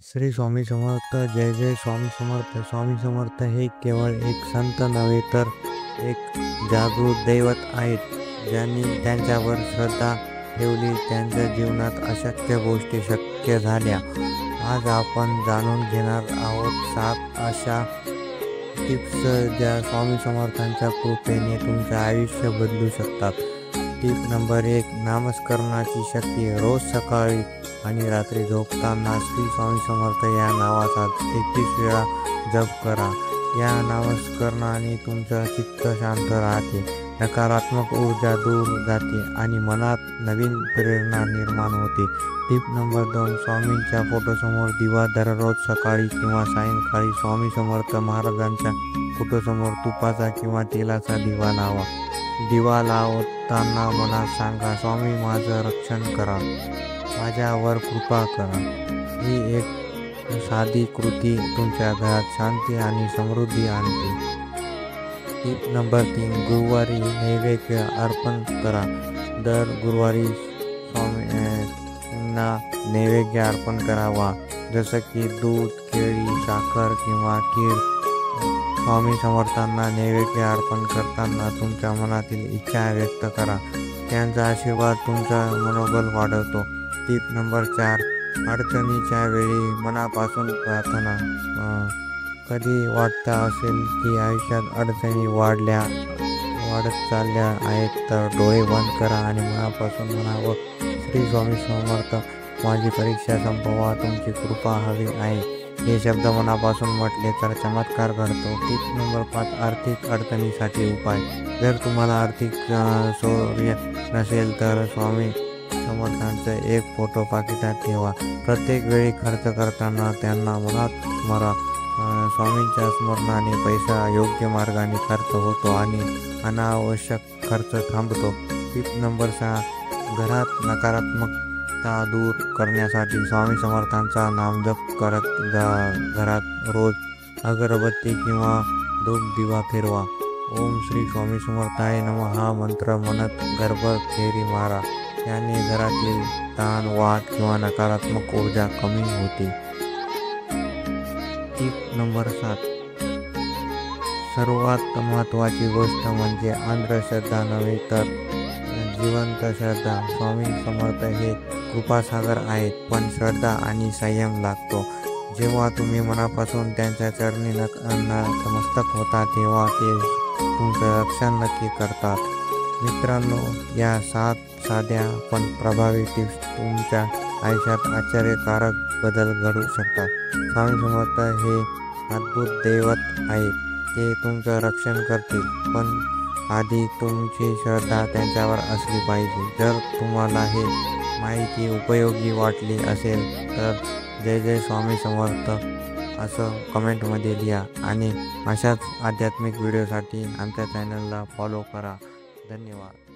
श्री स्वामी समर्थ. जय जय स्वामी समर्थ. स्वामी समर्थ हे केवळ एक संत नव्हे तर एक जागृत दैवत आहेत. ज्यांनी त्यांच्यावर श्रद्धा ठेवली त्यांच्या जीवनात अशक्य गोष्टी शक्य झाल्या. आज आपण जाणून घेणार आहोत 7 अशा टिप्स ज्या स्वामी समर्थांच्या कृपेने तुमचे आयुष्य बदलू शकतात. Tip number 1. नामस्मरणाची शक्ती. रोज सकाळी आणि रात्री झोपताना श्री स्वामी समर्थ या नावाचा 33 वेळा जप करा. या नामस्मरणाने तुमचं चित्त शांत राहते, नकारात्मक ऊर्जा दूर जाते आणि मनात नवीन प्रेरणा निर्माण होते. Tip number 2. स्वामींच्या फोटोसमोर दिवा. दररोज सकाळी किंवा सायंकाळी स्वामी समर्थ महाराजांच्या फोटोसमोर तुपाचा किंवा तेलाचा दिवा लावा. दिवा लावताना मनात सांगा, स्वामी माझं रक्षण करा, माझ्यावर कृपा करा. ही एक साधी कृती तुमच्या घरात शांती आणि समृद्धी आणते. Tip number 3. गुरुवारी नैवेद्य अर्पण करा. दर गुरुवारी स्वामींना नैवेद्य अर्पण करावा, जसं की दूध, केळी, साखर किंवा खीर. स्वामी समर्थांना नैवेद्य अर्पण करताना तुमच्या मनातील इच्छा व्यक्त करा. त्यांचा आशीर्वाद तुमचा मनोबल वाढवतो. Tip number 4. अडचणीच्या वेळी मनापासून प्रार्थना. कधी वाटतं असेल की आयुष्यात अडचणी वाढत चालल्या आहेत, तर डोळे बंद करा आणि मनापासून म्हणावं, श्री स्वामी समर्थ माझी परीक्षा संपवा, तुमची कृपा हवी आहे. हे शब्द मनापासून म्हटले तर चमत्कार घडतो. Tip number 5. आर्थिक अडचणीसाठी उपाय. जर तुम्हाला आर्थिक शौर्य नसेल तर स्वामी समर्थांचा एक फोटो पाकिटात ठेवा. प्रत्येक वेळी खर्च करताना त्यांना मनात स्मरा. स्वामींच्या स्मरणाने पैसा योग्य मार्गाने खर्च होतो आणि अनावश्यक खर्च थांबतो. Tip number 6. घरात नकारात्मकता दूर करण्यासाठी स्वामी समर्थांचा नामजप करत जा. घरात रोज अगरबत्ती किंवा धूप दिवा फिरवा. ओम श्री स्वामी समर्थाय नमः हा मंत्र म्हणत घरभर फेरी मारा. याने घरातील ताण, वाद किंवा नकारात्मक ऊर्जा कमी होते. Tip number 7. सर्वात महत्त्वाची गोष्ट म्हणजे अंधश्रद्धा नव्हे तर जिवंत श्रद्धा. स्वामी समर्थ हे कृपासागर आहेत, पण श्रद्धा आणि संयम लागतो. जेव्हा तुम्ही मनापासून त्यांच्या चरणी नतमस्तक होता तेव्हा ते तुमचं रक्षण नक्की करतात. मित्रांनो, या 7 साध्या पण प्रभावी टिप्स तुमच्या आयुष्यात आश्चर्यकारक बदल घडवू शकतात. स्वामी समर्थ हे अद्भुत दैवत आहेत. ते तुमचं रक्षण करतील, पण आधी तुमची श्रद्धा त्यांच्यावर असली पाहिजे. जर तुम्हाला हे माहिती उपयोगी वाटली असेल तर जय जय स्वामी समर्थ असं कमेंटमध्ये लिहा आणि अशाच आध्यात्मिक व्हिडिओसाठी आमच्या चॅनलला फॉलो करा. धन्यवाद.